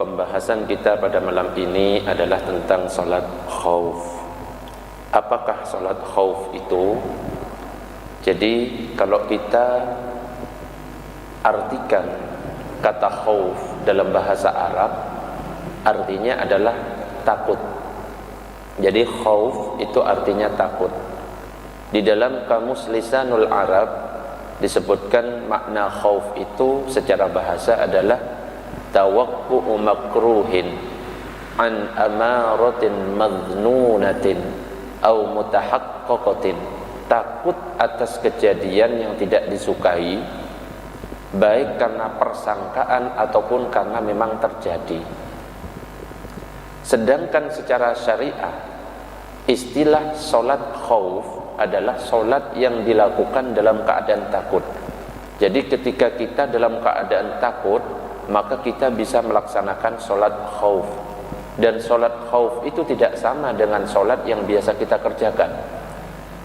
Pembahasan kita pada malam ini adalah tentang salat khauf. Apakah salat khauf itu? Jadi kalau kita artikan kata khauf dalam bahasa Arab, artinya adalah takut. Jadi khauf itu artinya takut. Di dalam kamus Lisanul Arab disebutkan makna khauf itu secara bahasa adalah tawaqqu'u makruhin an amaratin madhnunatin au mutahaqqaqatin, takut atas kejadian yang tidak disukai, baik karena persangkaan ataupun karena memang terjadi. Sedangkan secara syariah, istilah solat khauf adalah solat yang dilakukan dalam keadaan takut. Jadi ketika kita dalam keadaan takut, maka kita bisa melaksanakan solat khauf. Dan solat khauf itu tidak sama dengan solat yang biasa kita kerjakan.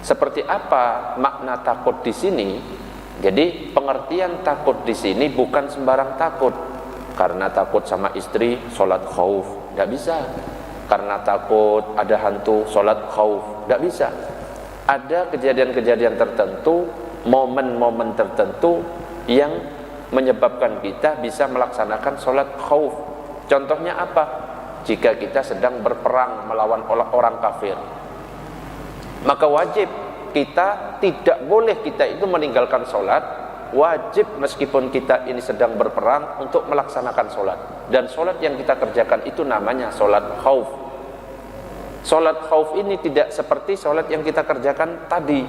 Seperti apa makna takut di sini? Jadi pengertian takut di sini bukan sembarang takut. Karena takut sama istri, solat khauf, tidak bisa. Karena takut ada hantu, solat khauf, tidak bisa. Ada kejadian-kejadian tertentu, momen-momen tertentu yang menyebabkan kita bisa melaksanakan solat khauf. Contohnya apa? Jika kita sedang berperang melawan orang kafir, maka wajib kita, tidak boleh kita itu meninggalkan solat. Wajib meskipun kita ini sedang berperang untuk melaksanakan solat. Dan solat yang kita kerjakan itu namanya solat khauf. Solat khauf ini tidak seperti solat yang kita kerjakan tadi,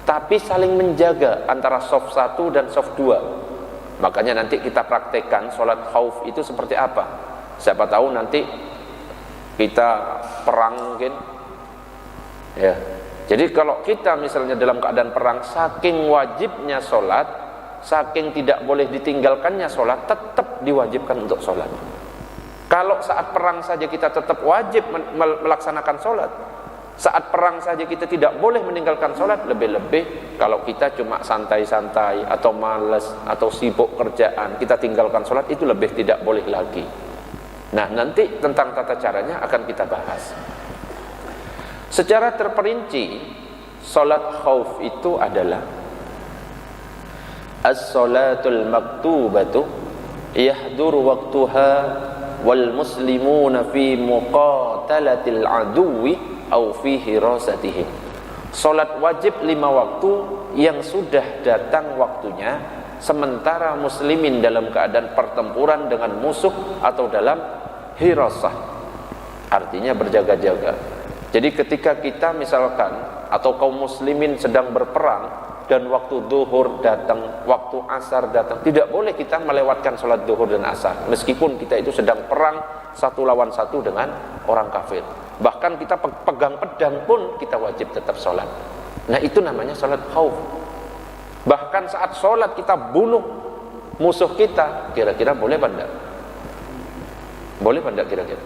tapi saling menjaga antara shaf 1 dan shaf 2. Makanya nanti kita praktekkan solat khauf itu seperti apa. Siapa tahu nanti kita perang mungkin, ya. Jadi kalau kita misalnya dalam keadaan perang, saking wajibnya solat, saking tidak boleh ditinggalkannya solat, tetap diwajibkan untuk solat. Kalau saat perang saja kita tetap wajib melaksanakan solat, saat perang saja kita tidak boleh meninggalkan sholat, lebih-lebih kalau kita cuma santai-santai atau malas atau sibuk kerjaan, kita tinggalkan sholat, itu lebih tidak boleh lagi. Nah, nanti tentang tata caranya akan kita bahas. Secara terperinci, sholat khauf itu adalah as-sholatul maktubatu yahduru waqtuha wal muslimuna fi muqatalatil aduwi au fi hirasatihim. Salat wajib 5 waktu yang sudah datang waktunya, sementara muslimin dalam keadaan pertempuran dengan musuh atau dalam hirasah, artinya berjaga-jaga. Jadi ketika kita misalkan atau kaum muslimin sedang berperang dan waktu zuhur datang, waktu asar datang, tidak boleh kita melewatkan salat zuhur dan asar meskipun kita itu sedang perang 1 lawan 1 dengan orang kafir. Bahkan kita pegang pedang pun kita wajib tetap sholat. Nah, itu namanya sholat khauf. Bahkan saat sholat kita bunuh musuh kita, kira-kira boleh apa enggak? Boleh apa enggak kira-kira?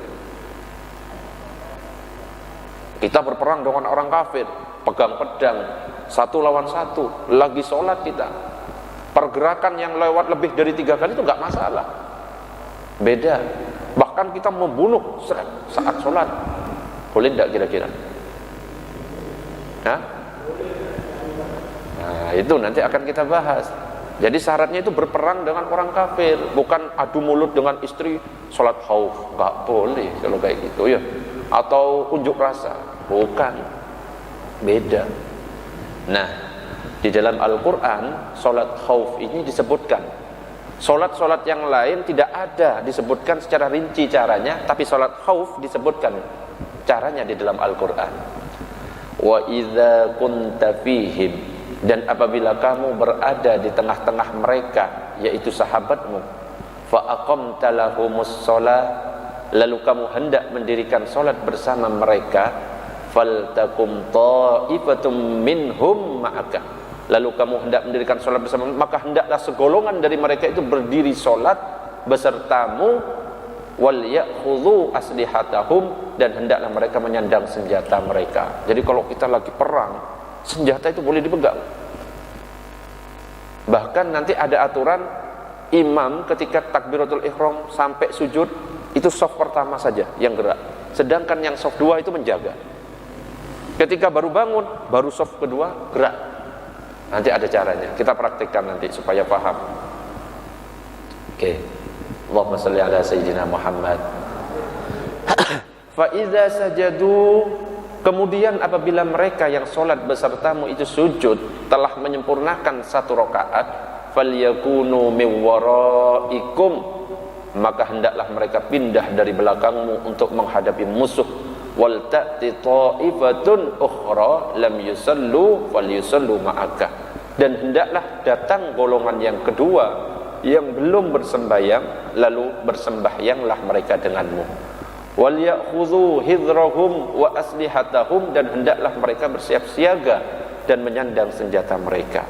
Kita berperang dengan orang kafir, pegang pedang 1 lawan 1, lagi sholat kita, pergerakan yang lewat lebih dari 3 kali itu enggak masalah, beda. Bahkan kita membunuh saat sholat, boleh tidak kira-kira? Nah, itu nanti akan kita bahas. Jadi syaratnya itu berperang dengan orang kafir, bukan adu mulut dengan istri sholat khauf. Nggak boleh kalau kayak gitu ya. Atau unjuk rasa, bukan, beda. Nah, di dalam Al-Quran sholat khauf ini disebutkan. Sholat-sholat yang lain tidak ada disebutkan secara rinci caranya, tapi sholat khauf disebutkan caranya di dalam Al-Quran. Wa idza kunta fihim, dan apabila kamu berada di tengah-tengah mereka, yaitu sahabatmu, fa aqamta lahumus shalah, lalu kamu hendak mendirikan salat bersama mereka, faltakum ta'ifatum minhum ma'aka, lalu kamu hendak mendirikan salat bersama, maka hendaklah segolongan dari mereka itu berdiri salat besertamu, wal ya'khudhu aslihatahum, dan hendaklah mereka menyandang senjata mereka. Jadi kalau kita lagi perang, senjata itu boleh dipegang. Bahkan nanti ada aturan imam ketika takbiratul ihram sampai sujud itu saf pertama saja yang gerak, sedangkan yang saf 2 itu menjaga. Ketika baru bangun, baru saf kedua gerak. Nanti ada caranya, kita praktikkan nanti supaya paham. Oke. Allahumma shalli ala sayyidina Muhammad. Fa iza sajadu, kemudian apabila mereka yang sholat besertamu itu sujud, telah menyempurnakan 1 rakaat, falyakunu min waraikum, maka hendaklah mereka pindah dari belakangmu untuk menghadapi musuh. Wal ta'ti ta'ifatun ukhra lam yusallu falyusallu ma'aka, dan hendaklah datang golongan yang kedua yang belum bersembahyang, lalu bersembahyanglah mereka denganmu. Wal ya'khudhu hidrahum wa aslihatahum, dan hendaklah mereka bersiap siaga dan menyandang senjata mereka.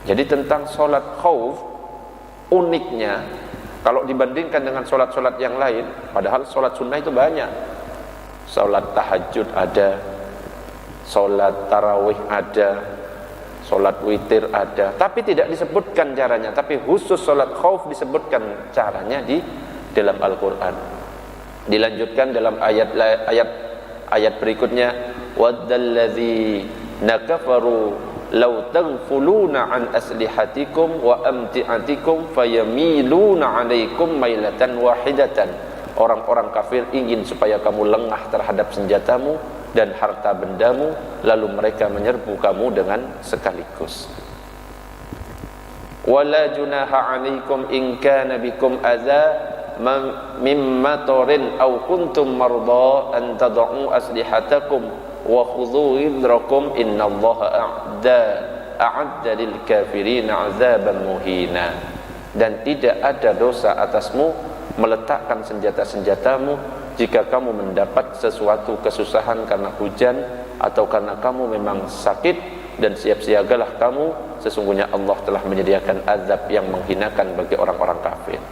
Jadi tentang sholat khauf, uniknya kalau dibandingkan dengan sholat-sholat yang lain, padahal sholat sunnah itu banyak. Sholat tahajud ada, sholat tarawih ada, sholat witir ada, tapi tidak disebutkan caranya. Tapi khusus sholat khauf disebutkan caranya di dalam Al-Quran. Dilanjutkan dalam ayat berikutnya, waddalladzina kafaru law taghfuluna an aslihatikum wa amti'atikum fayamiluna 'alaikum mailatan wahidatan. Orang-orang kafir ingin supaya kamu lengah terhadap senjatamu dan harta bendamu, lalu mereka menyerbu kamu dengan sekaligus. Wala junaha 'alaikum in kana bikum adza mimma torin aw kuntum marda an tad'u aslihatakum wa khudhu hidrakum innallaha a'adda lil kafirin 'adzaban muhina. Dan tidak ada dosa atasmu meletakkan senjata-senjatamu jika kamu mendapat sesuatu kesusahan karena hujan atau karena kamu memang sakit, dan siap-siagalah kamu, sesungguhnya Allah telah menyediakan azab yang menghinakan bagi orang-orang kafir.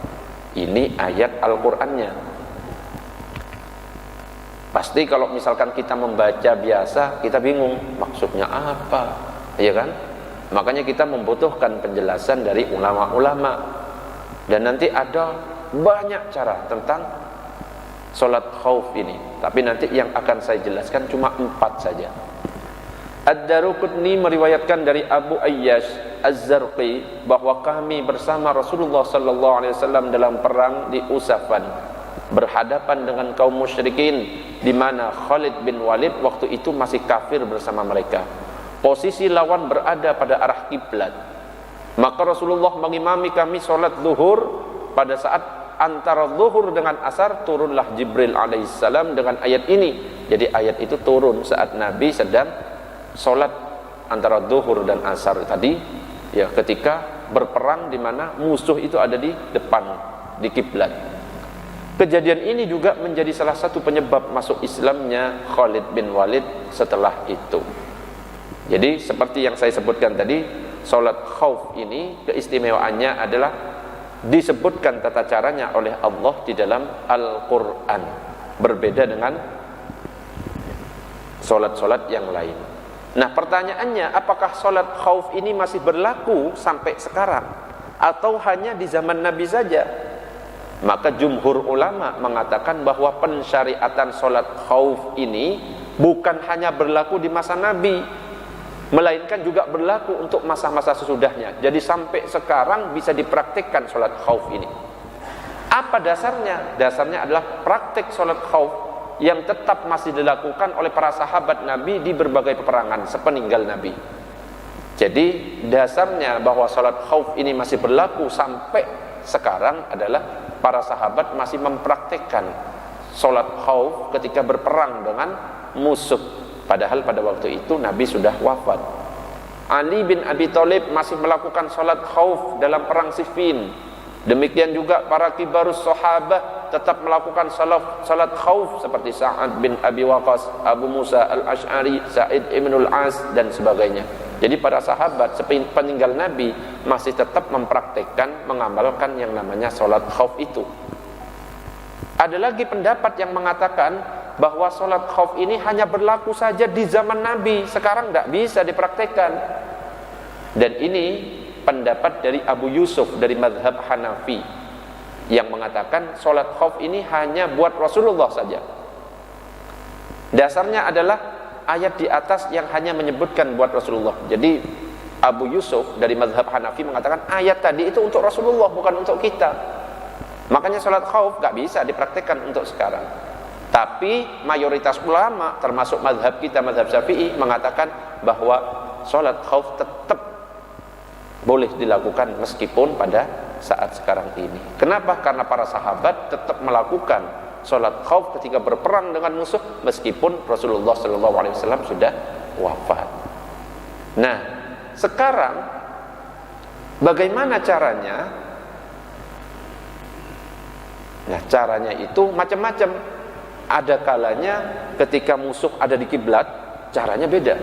Ini ayat Al-Qur'annya. Pasti kalau misalkan kita membaca biasa, kita bingung maksudnya apa, ya kan? Makanya kita membutuhkan penjelasan dari ulama-ulama. Dan nanti ada banyak cara tentang sholat khauf ini, tapi nanti yang akan saya jelaskan cuma 4 saja. Ad-Daruqutni meriwayatkan dari Abu Ayyash Az-Zarqi bahwa kami bersama Rasulullah sallallahu alaihi wasallam dalam perang di Usafan, berhadapan dengan kaum musyrikin, di mana Khalid bin Walid waktu itu masih kafir bersama mereka. Posisi lawan berada pada arah kiblat. Maka Rasulullah mengimami kami sholat zuhur. Pada saat antara zuhur dengan asar, turunlah Jibril alaihissalam dengan ayat ini. Jadi ayat itu turun saat Nabi sedang sholat antara zuhur dan asar tadi, ya, ketika berperang di mana musuh itu ada di depan, di kiblat. Kejadian ini juga menjadi salah satu penyebab masuk Islamnya Khalid bin Walid setelah itu. Jadi seperti yang saya sebutkan tadi, sholat khauf ini keistimewaannya adalah disebutkan tata caranya oleh Allah di dalam Al-Quran, berbeda dengan sholat-sholat yang lain. Nah, pertanyaannya, apakah sholat khauf ini masih berlaku sampai sekarang atau hanya di zaman Nabi saja? Maka jumhur ulama mengatakan bahwa pensyariatan sholat khauf ini bukan hanya berlaku di masa Nabi, melainkan juga berlaku untuk masa-masa sesudahnya. Jadi sampai sekarang bisa dipraktikkan sholat khauf ini. Apa dasarnya? Dasarnya adalah praktik sholat khauf yang tetap masih dilakukan oleh para sahabat Nabi di berbagai peperangan sepeninggal Nabi. Jadi dasarnya bahwa sholat khauf ini masih berlaku sampai sekarang adalah para sahabat masih mempraktikkan sholat khauf ketika berperang dengan musuh. Padahal pada waktu itu Nabi sudah wafat. Ali bin Abi Thalib masih melakukan sholat khauf dalam perang Siffin. Demikian juga para kibarus sahabah tetap melakukan salat khauf seperti Sa'ad bin Abi Waqqas, Abu Musa al-Ash'ari, Sa'id ibn al-As dan sebagainya. Jadi para sahabat sepeninggal Nabi masih tetap mempraktikkan, mengamalkan yang namanya salat khauf itu. Ada lagi pendapat yang mengatakan bahwa salat khauf ini hanya berlaku saja di zaman Nabi, sekarang tidak bisa dipraktikkan. Dan ini pendapat dari Abu Yusuf dari mazhab Hanafi. yang mengatakan sholat khauf ini hanya buat Rasulullah saja. Dasarnya adalah ayat di atas yang hanya menyebutkan buat Rasulullah. Jadi Abu Yusuf dari mazhab Hanafi mengatakan ayat tadi itu untuk Rasulullah, bukan untuk kita. Makanya sholat khauf gak bisa dipraktikkan untuk sekarang. Tapi mayoritas ulama termasuk mazhab kita, mazhab Syafi'i, mengatakan bahwa sholat khauf tetap boleh dilakukan meskipun pada saat sekarang ini. Kenapa? Karena para sahabat tetap melakukan sholat khauf ketika berperang dengan musuh meskipun Rasulullah SAW sudah wafat. Nah, sekarang bagaimana caranya? Nah, caranya itu macam-macam. Ada kalanya ketika musuh ada di kiblat, caranya beda.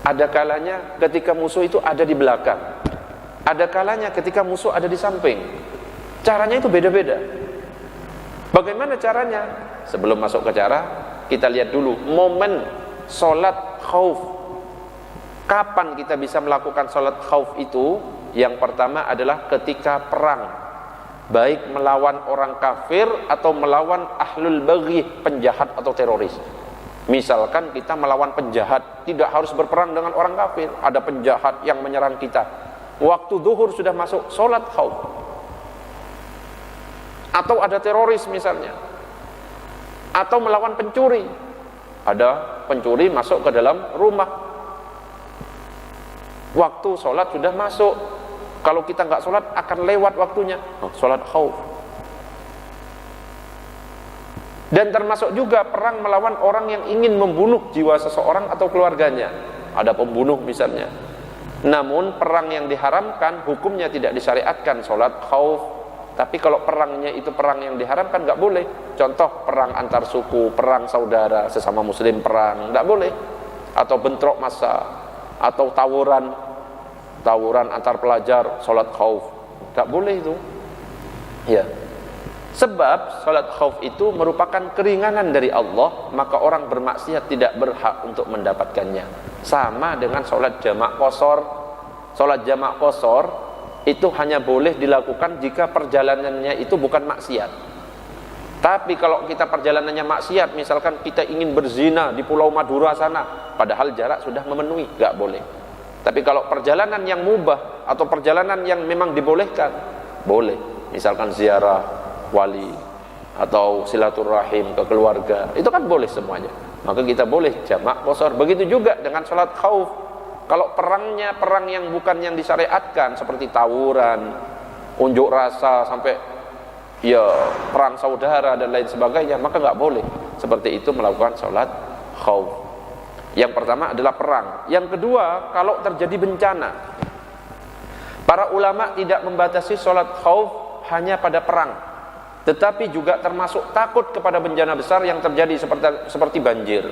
Ada kalanya ketika musuh itu ada di belakang. Ada kalanya ketika musuh ada di samping. Caranya itu beda-beda. Bagaimana caranya? Sebelum masuk ke cara, kita lihat dulu momen sholat khauf. Kapan kita bisa melakukan sholat khauf itu? Yang pertama adalah ketika perang, baik melawan orang kafir atau melawan ahlul baghi, penjahat atau teroris. Misalkan kita melawan penjahat, tidak harus berperang dengan orang kafir. Ada penjahat yang menyerang kita, waktu zuhur sudah masuk sholat khauf. Atau ada teroris misalnya, atau melawan pencuri. Ada pencuri masuk ke dalam rumah, waktu sholat sudah masuk. Kalau kita nggak sholat akan lewat waktunya. Sholat khauf. Dan termasuk juga perang melawan orang yang ingin membunuh jiwa seseorang atau keluarganya. Ada pembunuh misalnya. Namun perang yang diharamkan hukumnya tidak disyariatkan sholat khauf. Tapi kalau perangnya itu perang yang diharamkan nggak boleh. Contoh perang antar suku, perang saudara sesama muslim, perang nggak boleh. Atau bentrok massa, atau tawuran antar pelajar, sholat khauf nggak boleh itu. Ya. Sebab sholat khauf itu merupakan keringanan dari Allah, maka orang bermaksiat tidak berhak untuk mendapatkannya. Sama dengan sholat jamak qashar. Sholat jamak qashar itu hanya boleh dilakukan jika perjalanannya itu bukan maksiat. Tapi kalau kita perjalanannya maksiat, misalkan kita ingin berzina di Pulau Madura sana, padahal jarak sudah memenuhi, nggak boleh. Tapi kalau perjalanan yang mubah atau perjalanan yang memang dibolehkan, boleh. Misalkan ziarah wali atau silaturahim ke keluarga, itu kan boleh semuanya. Maka kita boleh jamak qashar. Begitu juga dengan sholat khauf. Kalau perangnya perang yang bukan yang disyariatkan, seperti tawuran, unjuk rasa, sampai ya perang saudara dan lain sebagainya, maka nggak boleh seperti itu melakukan sholat khauf. Yang pertama adalah perang. Yang kedua, kalau terjadi bencana, para ulama tidak membatasi sholat khauf hanya pada perang, tetapi juga termasuk takut kepada bencana besar yang terjadi seperti banjir.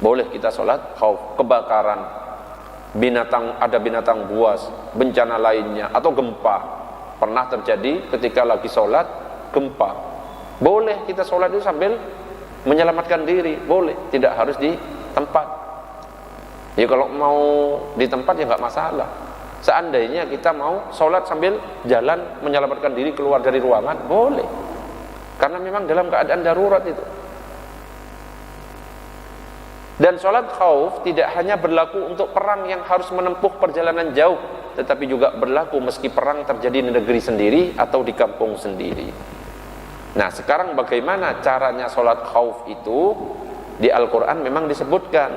Boleh kita sholat khauf, kebakaran, ada binatang buas, bencana lainnya, atau gempa. Pernah terjadi ketika lagi sholat gempa. Boleh kita sholat itu sambil menyelamatkan diri, boleh, tidak harus di tempat. Ya kalau mau di tempat ya nggak masalah. Seandainya kita mau sholat sambil jalan menyelamatkan diri keluar dari ruangan, boleh. Karena memang dalam keadaan darurat itu. Dan sholat khauf tidak hanya berlaku untuk perang yang harus menempuh perjalanan jauh, tetapi juga berlaku meski perang terjadi di negeri sendiri atau di kampung sendiri. Nah, sekarang bagaimana caranya sholat khauf itu? Di Al-Quran memang disebutkan,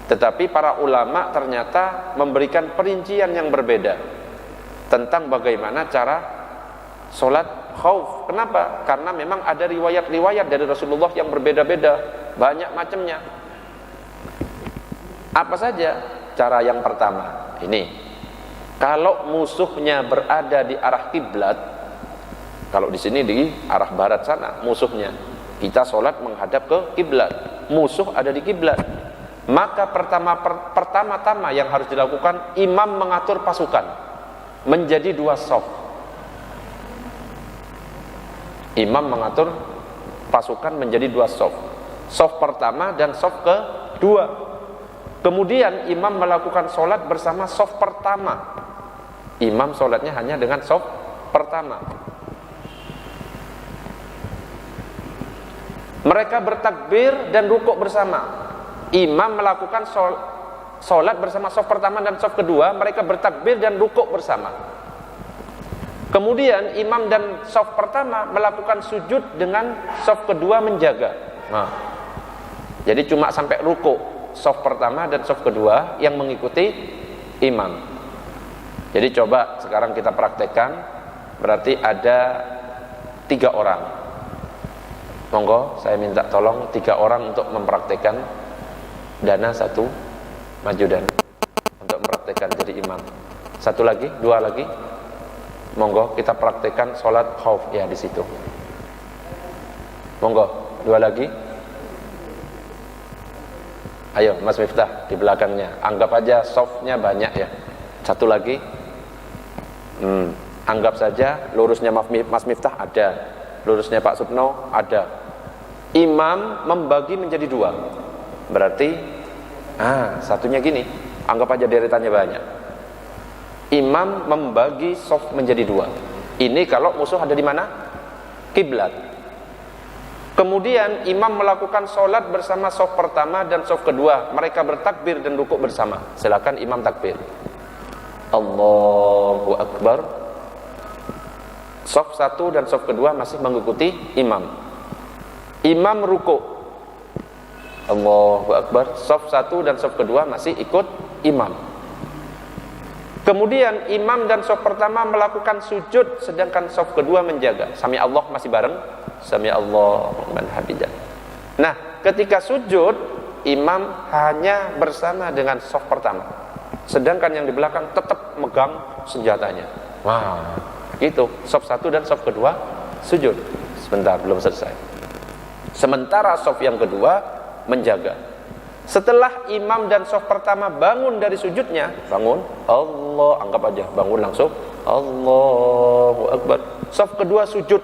tetapi para ulama ternyata memberikan perincian yang berbeda tentang bagaimana cara sholat khauf. Kenapa? Karena memang ada riwayat-riwayat dari Rasulullah yang berbeda-beda, banyak macamnya. Apa saja? Cara yang pertama ini, kalau musuhnya berada di arah kiblat, kalau di sini di arah barat sana musuhnya, kita sholat menghadap ke kiblat, musuh ada di kiblat, maka pertama-tama yang harus dilakukan, imam mengatur pasukan menjadi 2 shaf. Imam mengatur pasukan menjadi 2 shaf. Shaf pertama dan shaf kedua. Kemudian imam melakukan sholat bersama shaf pertama. Imam sholatnya hanya dengan shaf pertama. Mereka bertakbir dan rukuk bersama. Imam melakukan sholat bersama saf pertama dan saf kedua, mereka bertakbir dan rukuk bersama. Kemudian imam dan saf pertama melakukan sujud dengan saf kedua menjaga. Nah, jadi cuma sampai rukuk saf pertama dan saf kedua yang mengikuti imam. Jadi coba sekarang kita praktekkan. Berarti ada 3 orang. Monggo saya minta tolong 3 orang untuk mempraktekkan. Dana 1 maju dan untuk mempraktekkan jadi imam. 1 lagi, 2 lagi. Monggo kita praktekkan sholat khauf ya di situ. Monggo 2 lagi. Ayo Mas Miftah di belakangnya. Anggap aja softnya banyak ya. 1 lagi. Anggap saja lurusnya Mas Miftah ada, lurusnya Pak Supno ada. Imam membagi menjadi 2. Berarti satunya gini. Anggap aja deretannya banyak. Imam membagi shaf menjadi 2. Ini kalau musuh ada di mana? Kiblat. Kemudian imam melakukan sholat bersama shaf pertama dan shaf kedua. Mereka bertakbir dan rukuk bersama. Silakan imam takbir. Allahu Akbar. Shaf 1 dan shaf kedua masih mengikuti imam. Imam rukuk. Allahu Akbar. Shaf 1 dan shaf kedua masih ikut imam. Kemudian imam dan shaf pertama melakukan sujud, sedangkan shaf kedua menjaga. Sami Allah masih bareng. Sami Allah man hamidah. Nah, ketika sujud, imam hanya bersama dengan shaf pertama, sedangkan yang di belakang tetap megang senjatanya. Wah, gitu. Shaf 1 dan shaf kedua sujud. Sebentar, belum selesai. Sementara shaf yang kedua menjaga. Setelah imam dan shaf pertama bangun dari sujudnya, bangun, Allah, anggap aja bangun langsung, Allahu Akbar. Shaf kedua sujud,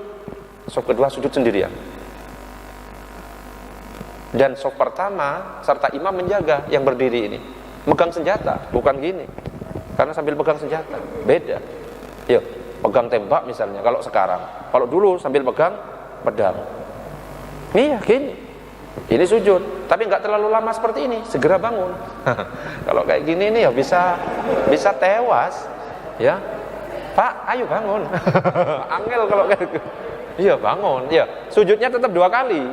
shaf kedua sujud sendirian. Dan shaf pertama serta imam menjaga yang berdiri ini, megang senjata, bukan gini, karena sambil pegang senjata, beda. Yuk, pegang tembak misalnya, kalau sekarang, kalau dulu sambil pegang pedang. Iya, gini. Ini sujud, tapi nggak terlalu lama seperti ini, segera bangun. Kalau kayak gini nih ya bisa tewas, ya. Pak, ayo bangun. Angel kalau kayak gitu. Iya bangun, ya. Sujudnya tetap 2 kali.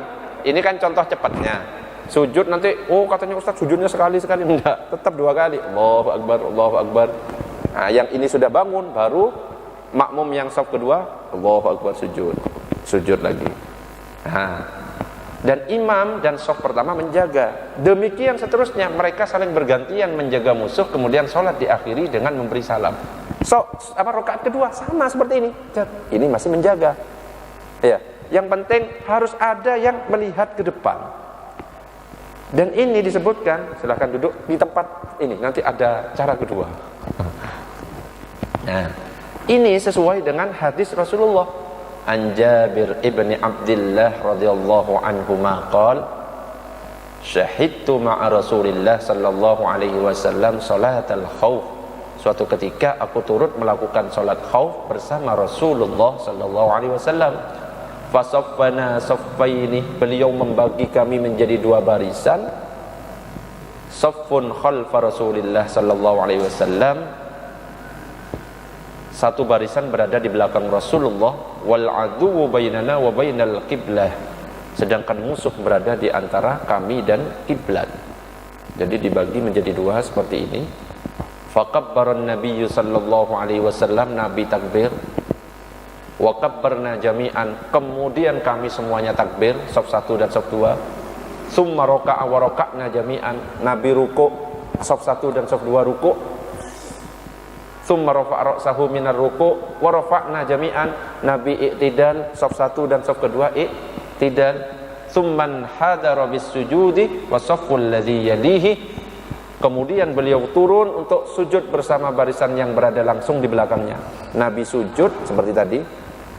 Ini kan contoh cepatnya. Sujud nanti, katanya Ustaz sujudnya sekali enggak, tetap 2 kali. Allahu Akbar, Allahu Akbar. Nah, yang ini sudah bangun, baru makmum yang shaf kedua, Allahu Akbar sujud lagi. Nah. Dan imam dan shaf pertama menjaga. Demikian seterusnya, mereka saling bergantian menjaga musuh, kemudian sholat diakhiri dengan memberi salam. Rakaat kedua sama seperti ini. Ini masih menjaga. Ya, yang penting harus ada yang melihat ke depan. Dan ini disebutkan, silahkan duduk di tempat ini. Nanti ada cara kedua. Nah, ini sesuai dengan hadis Rasulullah. An Jabir ibni Abdullah radhiyallahu anhu maqal syahidtu ma'a Rasulillah sallallahu alaihi wasallam salatal khauf. Suatu ketika aku turut melakukan salat khauf bersama Rasulullah sallallahu alaihi wasallam. Fasaffana saffaini, beliau membagi kami menjadi 2 barisan. Saffun khalfa Rasulillah sallallahu alaihi wasallam, satu barisan berada di belakang Rasulullah, wal aduwwu bainana wa bainal qiblah, sedangkan musuh berada di antara kami dan kiblat. Jadi dibagi menjadi 2 seperti ini. Faqabbaran nabiyyu sallallahu alaihi wasallam, nabi takbir. Wa kabbarna jami'an, kemudian kami semuanya takbir, shaf 1 dan shaf 2. Tsumma raka'a wa raka'na jami'an, nabi ruku', shaf 1 dan shaf 2 ruku'. Tsumma rafa'a ra'sahu minar ruku' wa rafa'na jami'an, nabi i'tidal, shaf 1 dan shaf kedua i'tidal. Tsumman hadara bis sujudi wa shafful ladzi yalihi, kemudian beliau turun untuk sujud bersama barisan yang berada langsung di belakangnya. Nabi sujud seperti tadi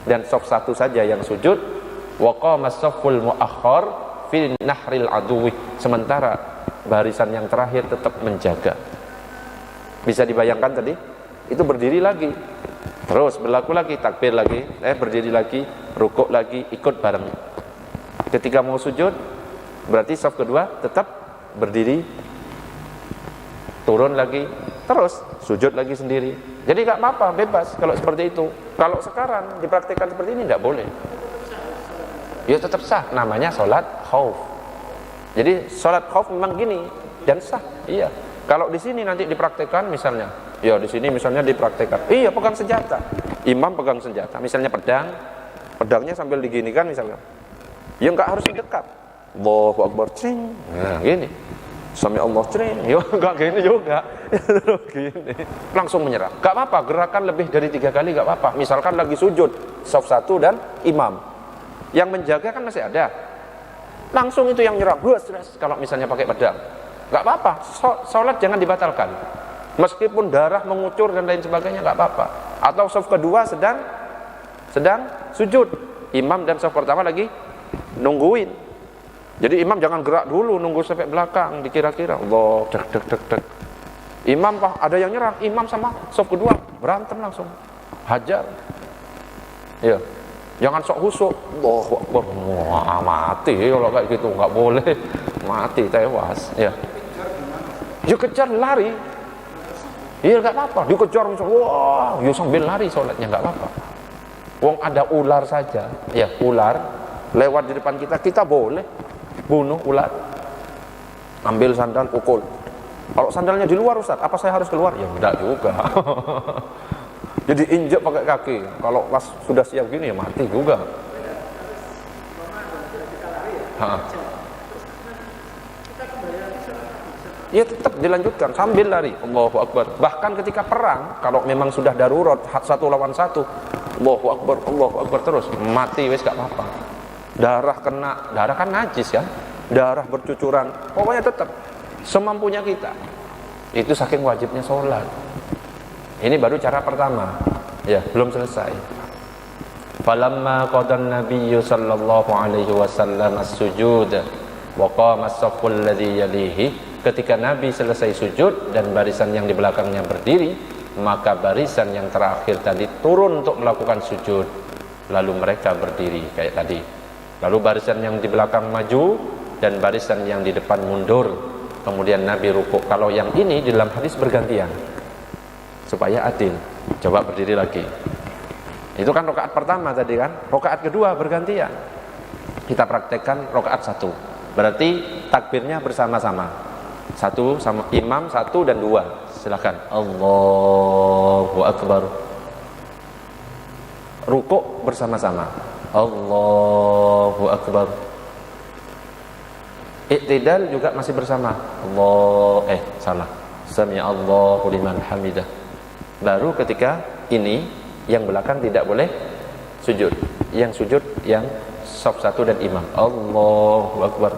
dan shaf 1 saja yang sujud. Wa qama shafful muakhkhar fi nahril aduwi, sementara barisan yang terakhir tetap menjaga. Bisa dibayangkan tadi? Itu berdiri lagi. Terus berlaku lagi, takbir lagi, berdiri lagi, rukuk lagi, ikut bareng. Ketika mau sujud, berarti saf kedua tetap berdiri, turun lagi, terus sujud lagi sendiri. Jadi nggak apa-apa, bebas kalau seperti itu. Kalau sekarang dipraktikkan seperti ini tidak boleh. Ya tetap sah, namanya sholat khauf. Jadi sholat khauf memang gini dan sah. Iya. Kalau di sini nanti dipraktikkan misalnya, ya di sini misalnya dipraktikkan, iya pegang senjata, imam pegang senjata, misalnya pedang, pedangnya sambil diginikan misalnya, ya nggak harus dekat, Allahu Akbar, cing, nah gini, sami Allah, cing, ya nggak gini juga, gini, langsung menyerah, nggak apa-apa, gerakan lebih dari 3 kali nggak apa-apa, misalkan lagi sujud, shaf 1 dan imam, yang menjaga kan masih ada, langsung itu yang nyerang, kalau misalnya pakai pedang. Gak apa-apa, sholat jangan dibatalkan. Meskipun darah mengucur dan lain sebagainya gak apa-apa. Atau shaf kedua sedang sujud, imam dan shaf pertama lagi nungguin. Jadi imam jangan gerak dulu, nunggu sampai belakang, dikira-kira Allah, dek. Imam ada yang nyerang, imam sama shaf kedua berantem langsung, hajar. Ya, jangan sok husuk, Allahu Akbar, wah mati kalau kayak gitu, nggak boleh, mati tewas. Ya. Ya kejar lari, iya nggak apa-apa. Dikejar misalnya, wah, ya sambil lari sholatnya nggak apa-apa. Wong ada ular saja, ya ular lewat di depan kita, kita boleh bunuh ular. Ambil sandal pukul. Kalau sandalnya di luar Ustaz, apa saya harus keluar? Ya enggak juga. Jadi injek pakai kaki. Kalau pas sudah siap gini ya mati juga. Ya tetap dilanjutkan sambil lari, Allahu Akbar. Bahkan ketika perang, kalau memang sudah darurat 1 lawan 1, Allahu Akbar terus, mati wis gak apa-apa. Darah kan najis kan, darah bercucuran, pokoknya tetap semampunya kita. Itu saking wajibnya sholat. Ini baru cara pertama, ya belum selesai. Falamma qadan nabiyyu sallallahu alaihi wasallam as-sujud wa qama as-safful ladzi yalihi. Ketika Nabi selesai sujud dan barisan yang di belakangnya berdiri, maka barisan yang terakhir tadi turun untuk melakukan sujud, lalu mereka berdiri kayak tadi. Lalu barisan yang di belakang maju dan barisan yang di depan mundur. Kemudian Nabi rukuk. Kalau yang ini di dalam hadis bergantian supaya adil. Coba berdiri lagi. Itu kan rakaat pertama tadi kan. Rakaat kedua bergantian. Kita praktekkan rakaat 1. Berarti takbirnya bersama-sama. 1 sama imam, 1 dan 2. Silakan. Allahu Akbar. Rukuk bersama-sama. Allahu Akbar. Iktidal juga masih bersama. Salah. Sami Allahu liman hamidah. Baru ketika ini yang belakang tidak boleh sujud. Yang sujud yang shaf 1 dan imam. Allahu Akbar.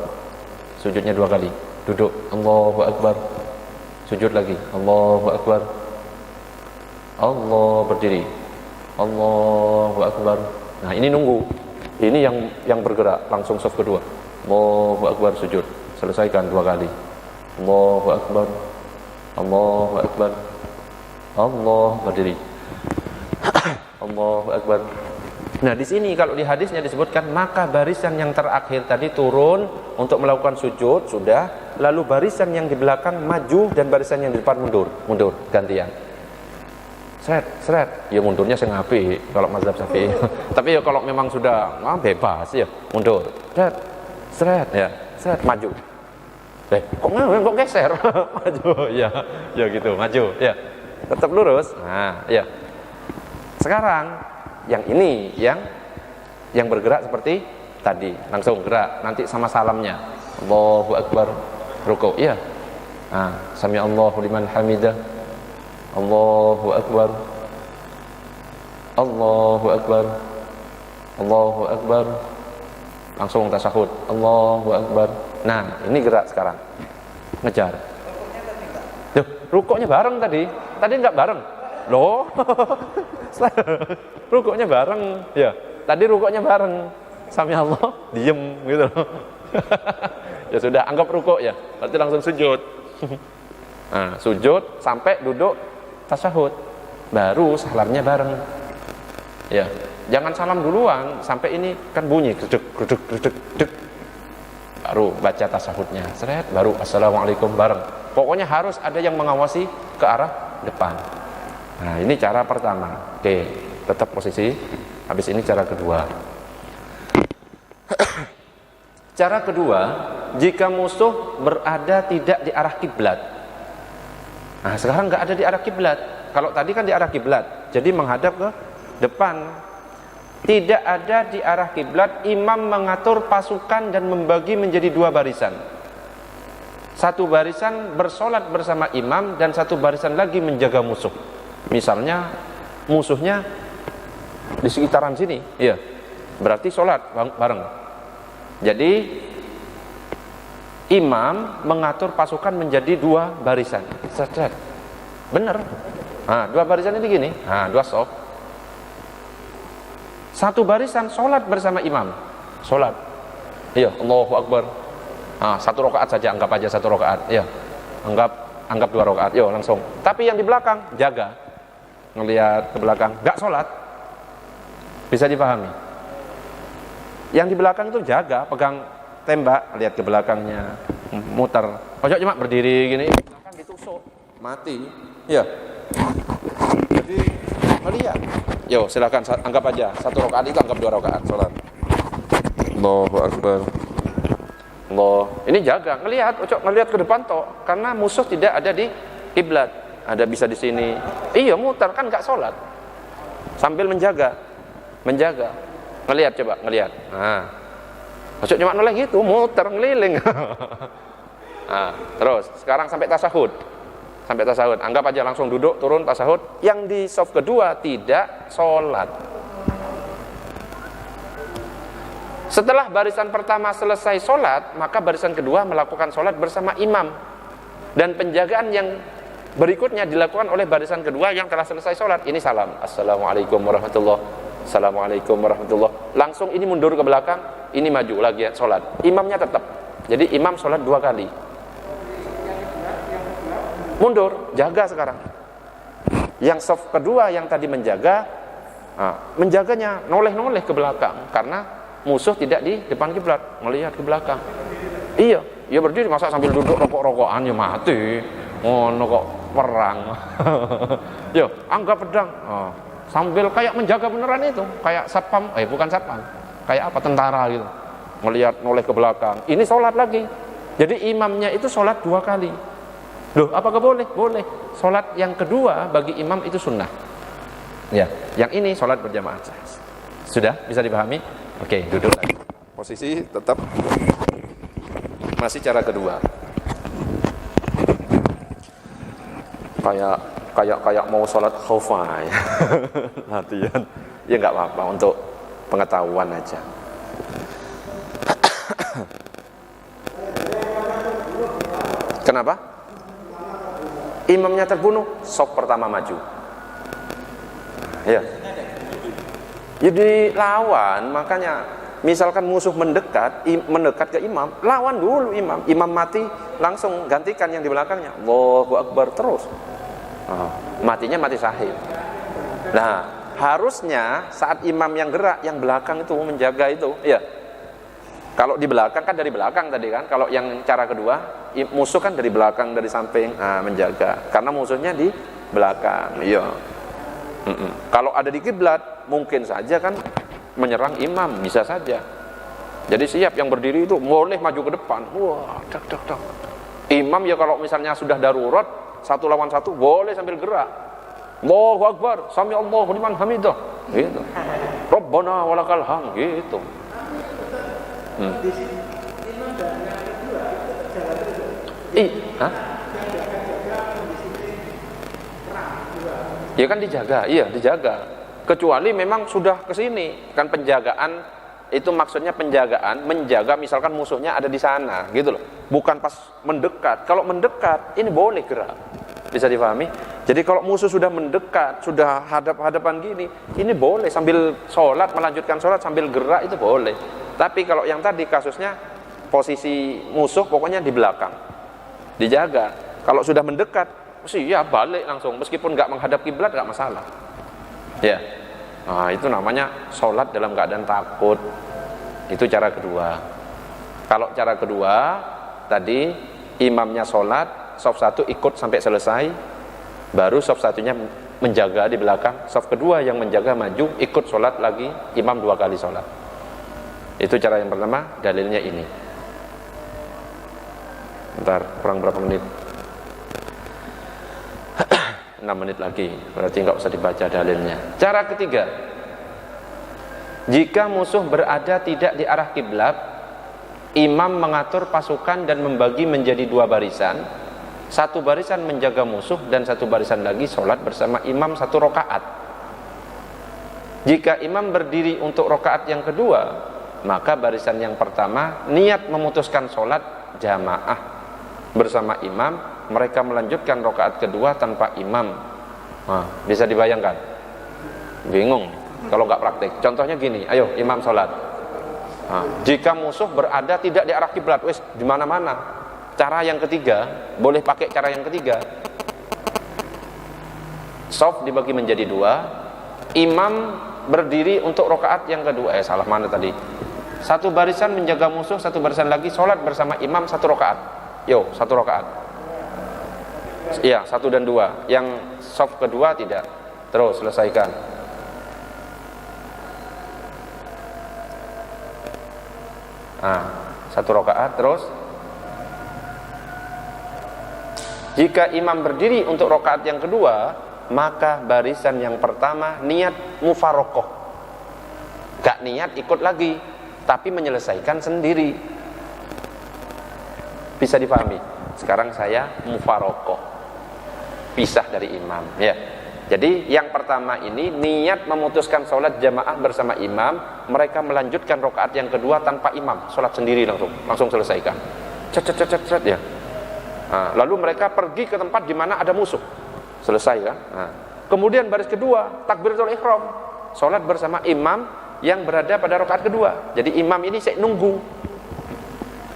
Sujudnya 2 kali. Duduk, Allahu Akbar. Sujud lagi, Allahu Akbar. Allah berdiri, Allahu Akbar. Nah ini nunggu. Ini yang bergerak langsung shaf kedua. Allahu Akbar sujud. Selesaikan 2 kali. Allahu Akbar. Allahu Akbar. Allah berdiri. Allahu Akbar. Nah di sini kalau di hadisnya disebutkan maka barisan yang terakhir tadi turun untuk melakukan sujud sudah, lalu barisan yang di belakang maju dan barisan yang di depan mundur gantian. Seret, ya mundurnya sing apik kalau mazhab Syafi'i. Tapi ya kalau memang sudah bebas ya mundur. Seret ya, maju. Kok geser? Maju ya gitu, maju ya. Tetap lurus. Nah, ya. Sekarang yang ini yang bergerak seperti tadi, langsung gerak nanti sama salamnya. Allahu Akbar, rukuk. Iya. Nah, sami Allahu liman hamidah. Allahu Akbar. Allahu Akbar. Allahu Akbar. Langsung tasyahud. Allahu Akbar. Nah, ini gerak sekarang. Ngejar. Loh, rukuknya bareng tadi. Tadi enggak bareng. Loh. Rukuknya bareng. Ya, tadi rukuknya bareng. Sami Allah, diem gitu loh. Ya sudah, anggap rukuk ya. Berarti langsung sujud. Nah, sujud sampai duduk tasyahud. baru salamnya bareng. Ya, jangan salam duluan sampai ini kan bunyi gedek gedek gedek gedek. Baru baca tasahudnya, seret, baru assalamualaikum bareng. Pokoknya harus ada yang mengawasi ke arah depan. Nah, ini cara pertama. Oke, tetap posisi. Habis ini cara kedua. Cara kedua, jika musuh berada tidak di arah kiblat. Nah, sekarang nggak ada di arah kiblat. Kalau tadi kan di arah kiblat, jadi menghadap ke depan. Tidak ada di arah kiblat, imam mengatur pasukan dan membagi menjadi dua barisan. Satu barisan bersolat bersama imam dan satu barisan lagi menjaga musuh. Misalnya musuhnya di sekitaran sini, iya, berarti solat bareng. Jadi imam mengatur pasukan menjadi dua barisan. Benar. Nah, dua barisan ini gini. Nah, dua sof. Satu barisan solat bersama imam. Solat. Iya, Allahu Akbar. Nah, satu rakaat saja, anggap aja satu rakaat. Iya. Anggap dua rakaat. Yo, langsung. Tapi yang di belakang jaga. Ngelihat ke belakang, enggak solat. Bisa dipahami? Yang di belakang itu jaga, pegang tembak, lihat ke belakangnya, muter. Ojo cuma berdiri gini, belakang ditusuk, mati. Ya. Jadi melihat. Yo, silakan anggap aja satu rakaat itu anggap dua rakaat salat. Allahu Akbar. Allah. Ini jaga, ngelihat, ojo ngelihat ke depan toh, karena musuh tidak ada di kiblat. Ada bisa di sini. Iya, muter kan enggak salat. Sambil menjaga. Ngelihat, coba ngelihat. Nah, maksud cuma noleh gitu, muter ngeliling. Nah, terus sekarang sampai tasahud. Anggap aja langsung duduk, turun tasahud. Yang di saf kedua tidak sholat. Setelah barisan pertama selesai sholat, maka barisan kedua melakukan sholat bersama imam. Dan penjagaan yang berikutnya dilakukan oleh barisan kedua yang telah selesai sholat. Ini salam, assalamualaikum warahmatullahi. Assalamualaikum warahmatullahi. Langsung ini mundur ke belakang, ini maju lagi sholat. Imamnya tetap. Jadi imam sholat dua kali. Mundur, jaga sekarang. Yang saf kedua yang tadi menjaga, menjaganya noleh-noleh ke belakang karena musuh tidak di depan kiblat, melihat ke belakang. Iya, ia berdiri masa sambil duduk rokok-rokokan ya mati. Oh, kok perang. Yo, anggap pedang. Sambil kayak menjaga beneran itu, kayak satpam, bukan satpam, kayak apa, tentara gitu, melihat noleh ke belakang. Ini sholat lagi. Jadi imamnya itu sholat dua kali. Loh, apakah boleh? Boleh. Sholat yang kedua bagi imam itu sunnah. Ya, yang ini sholat berjamaah. Sudah bisa dipahami? Oke, duduk lagi. Posisi tetap masih cara kedua. Kayak mau sholat khawfah ya. Latihan ya nggak apa-apa, untuk pengetahuan aja. Kenapa? Imamnya terbunuh, saf pertama maju. Ya. Jadi lawan, makanya misalkan musuh mendekat ke imam, lawan dulu imam. Imam mati, langsung gantikan yang di belakangnya. Allahu Akbar terus. Matinya mati syahid. Nah, harusnya saat imam yang gerak, yang belakang itu menjaga itu, ya. Kalau di belakang kan dari belakang tadi kan. Kalau yang cara kedua, musuh kan dari belakang, dari samping, menjaga. Karena musuhnya di belakang, iya. Kalau ada di kiblat, mungkin saja kan menyerang imam, bisa saja. Jadi siap yang berdiri itu boleh maju ke depan. Wah, dak. Imam ya kalau misalnya sudah darurat, satu lawan satu boleh sambil gerak. Allahu Akbar, sami Allahu liman hamidah. Gitu. Rabbana walakal hamd gitu. Ya kan dijaga, iya dijaga. Kecuali memang sudah ke sini, kan penjagaan itu maksudnya penjagaan, menjaga misalkan musuhnya ada di sana, gitu loh. Bukan pas mendekat. Kalau mendekat ini boleh gerak. Bisa dipahami? Jadi kalau musuh sudah mendekat, sudah hadap-hadapan gini, ini boleh sambil sholat, melanjutkan sholat sambil gerak itu boleh. Tapi kalau yang tadi kasusnya posisi musuh pokoknya di belakang, dijaga. Kalau sudah mendekat, siap balik langsung, meskipun nggak menghadap kiblat nggak masalah. Ya, nah itu namanya sholat dalam keadaan takut. Itu cara kedua. Kalau cara kedua tadi imamnya sholat, saf satu ikut sampai selesai, baru saf satunya menjaga di belakang, saf kedua yang menjaga maju ikut sholat lagi, imam 2 kali sholat. Itu cara yang pertama, dalilnya ini. Bentar, kurang berapa menit? 6 menit lagi, berarti nggak usah dibaca dalilnya. Cara ketiga, jika musuh berada tidak di arah kiblat, imam mengatur pasukan dan membagi menjadi 2 barisan. Satu barisan menjaga musuh dan satu barisan lagi sholat bersama imam 1 rakaat. Jika imam berdiri untuk rakaat yang kedua, maka barisan yang pertama niat memutuskan sholat jamaah bersama imam, mereka melanjutkan rakaat kedua tanpa imam. Nah, bisa dibayangkan? Bingung kalau nggak praktik. Contohnya gini, ayo imam sholat. Nah, jika musuh berada tidak di arah kiblat, wis di mana-mana. Cara yang ketiga, boleh pakai cara yang ketiga. Shaf dibagi menjadi 2, imam berdiri untuk rakaat yang kedua. Salah mana tadi? Satu barisan menjaga musuh, satu barisan lagi sholat bersama imam 1 rakaat. Yo, 1 rakaat. Iya, 1 dan 2. Yang shaf kedua tidak. Terus selesaikan. Nah, 1 rakaat terus. Jika imam berdiri untuk rakaat yang kedua, maka barisan yang pertama niat mufarokoh, gak niat ikut lagi, tapi menyelesaikan sendiri. Bisa dipahami? Sekarang saya mufarokoh, pisah dari imam, ya. Jadi yang pertama ini niat memutuskan sholat jamaah bersama imam, mereka melanjutkan rakaat yang kedua tanpa imam, sholat sendiri langsung selesaikan. Cet ya. Nah, lalu mereka pergi ke tempat di mana ada musuh, selesai kan? Nah, kemudian baris kedua takbiratul ihram, sholat bersama imam yang berada pada rakaat kedua. Jadi imam ini saya nunggu,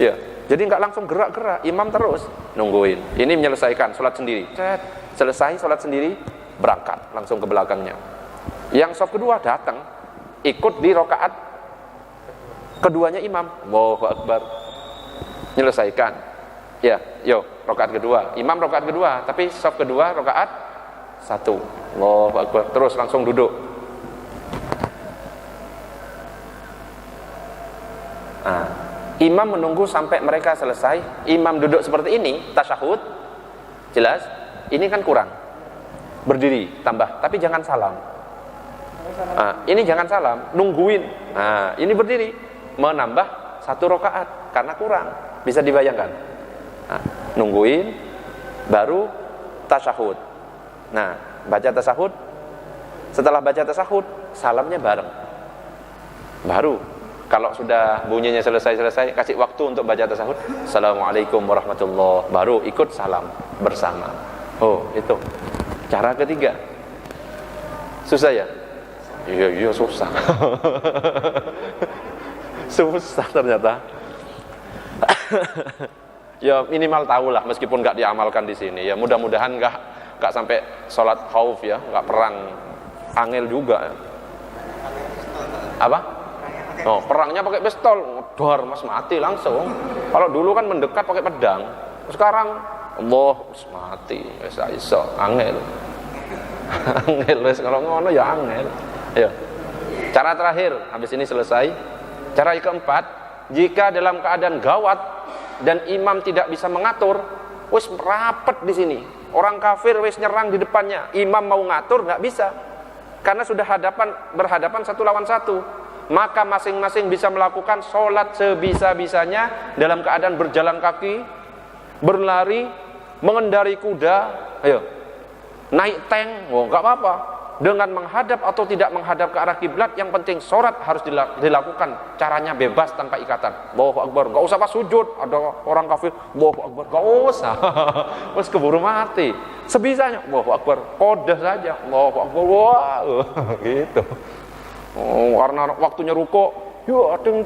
ya. Jadi nggak langsung gerak-gerak, imam terus nungguin. Ini menyelesaikan sholat sendiri, cet, selesai sholat sendiri, berangkat langsung ke belakangnya. Yang shaf kedua datang, ikut di rakaat keduanya imam, Allahu Akbar, menyelesaikan. Ya, yo, rakaat kedua, imam rakaat kedua, tapi shaf kedua rakaat 1, Allahu Akbar, terus langsung duduk. Nah, imam menunggu sampai mereka selesai. Imam duduk seperti ini, tasyahud, jelas. Ini kan kurang, berdiri tambah, tapi jangan salam. Nah, ini jangan salam, nungguin. Nah, ini berdiri, menambah 1 rakaat karena kurang. Bisa dibayangkan? Nah, nungguin, baru tasyahud. Nah, baca tasyahud. Setelah baca tasyahud, salamnya bareng. Baru kalau sudah bunyinya selesai, kasih waktu untuk baca tasyahud. Assalamualaikum warahmatullahi, baru ikut salam bersama. Oh, itu cara ketiga. Susah ya? Iya susah. Susah ternyata. Ya minimal tahulah, meskipun nggak diamalkan di sini. Ya mudah-mudahan nggak sampai sholat khauf ya, nggak perang angel juga. Apa? Oh, perangnya pakai pistol, dor mas mati langsung. Kalau dulu kan mendekat pakai pedang, sekarang Allah mati, iso angel. Angel wis kalau ngono ya angel. Ya. Cara terakhir, habis ini selesai. Cara yang keempat, jika dalam keadaan gawat dan imam tidak bisa mengatur, wis rapet di sini. Orang kafir wis nyerang di depannya, imam mau ngatur nggak bisa, karena sudah berhadapan 1 lawan 1. Maka masing-masing bisa melakukan sholat sebisa-bisanya dalam keadaan berjalan kaki, berlari, mengendari kuda, ayo, naik tank, nggak apa-apa. Dengan menghadap atau tidak menghadap ke arah kiblat, yang penting sholat harus dilakukan. Caranya bebas tanpa ikatan. Allahu Akbar, nggak usah pas sujud. Ada orang kafir, Allahu Akbar, nggak usah. Terus keburu mati. Sebisanya, Allahu Akbar, kode saja, Allahu Akbar, wah, gitu. Oh, karena waktunya ruko, ya deng.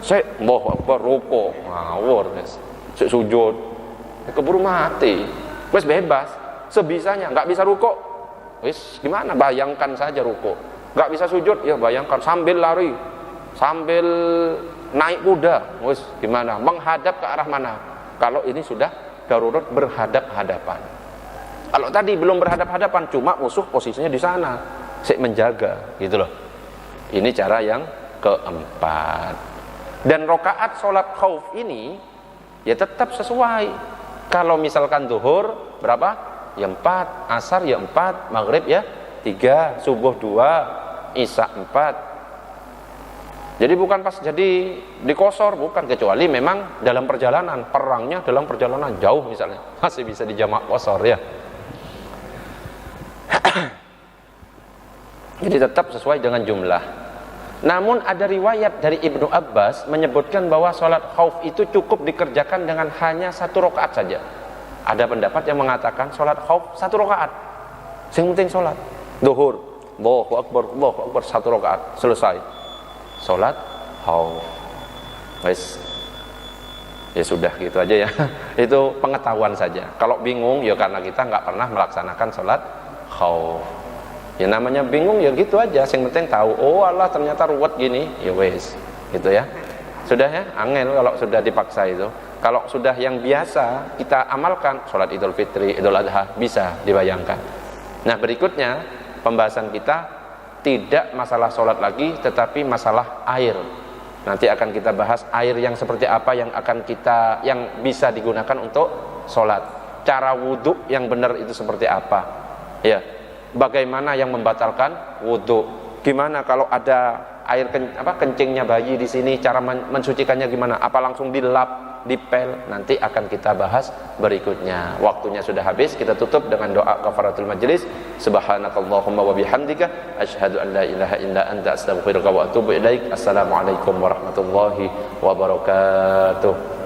Saya Allahu Akbar ruko, ngawur guys. Saya sujud, keburu mati. Wes bebas. sebisanya. Nggak bisa rukuk, wis gimana? Bayangkan saja rukuk. Nggak bisa sujud, ya bayangkan sambil lari, sambil naik kuda, wis gimana? Menghadap ke arah mana? Kalau ini sudah darurat berhadap-hadapan. Kalau tadi belum berhadap-hadapan, cuma musuh posisinya di sana, sik menjaga, gitu loh. Ini cara yang keempat. Dan rokaat sholat khauf ini ya tetap sesuai. Kalau misalkan zuhur berapa? Ya 4, asar ya 4, maghrib ya 3, subuh 2, isya 4. Jadi bukan pas jadi dikosor, bukan, kecuali memang dalam perjalanan, perangnya dalam perjalanan jauh misalnya, masih bisa dijamak kosor ya. Jadi tetap sesuai dengan jumlah. Namun ada riwayat dari Ibnu Abbas menyebutkan bahwa sholat khauf itu cukup dikerjakan dengan hanya 1 rakaat saja. Ada pendapat yang mengatakan sholat khauf 1 rakaat, yang penting sholat zuhur, Allahu Akbar 1 rakaat selesai sholat khauf. Wes, ya sudah gitu aja ya. Itu pengetahuan saja. Kalau bingung ya karena kita nggak pernah melaksanakan sholat khauf. Ya namanya bingung ya gitu aja, yang penting tahu, oh Allah ternyata ruwet gini, ya wes, gitu ya. Sudah ya, angel kalau sudah dipaksa itu. Kalau sudah yang biasa kita amalkan, sholat Idul Fitri, Idul Adha, bisa dibayangkan. Nah berikutnya pembahasan kita tidak masalah sholat lagi, tetapi masalah air. Nanti akan kita bahas air yang seperti apa yang bisa digunakan untuk sholat. Cara wudhu yang benar itu seperti apa? Ya. Bagaimana yang membatalkan wudhu? Gimana kalau ada air kencingnya bayi di sini, cara mensucikannya gimana? Apa langsung dilap, dipel? Nanti akan kita bahas berikutnya. Waktunya sudah habis, kita tutup dengan doa kafaratul majlis. Subhanakallahumma wa bihamdika asyhadu an la ilaha illa anta astaghfiruka wa atubu ilaik. Assalamualaikum warahmatullahi wabarakatuh.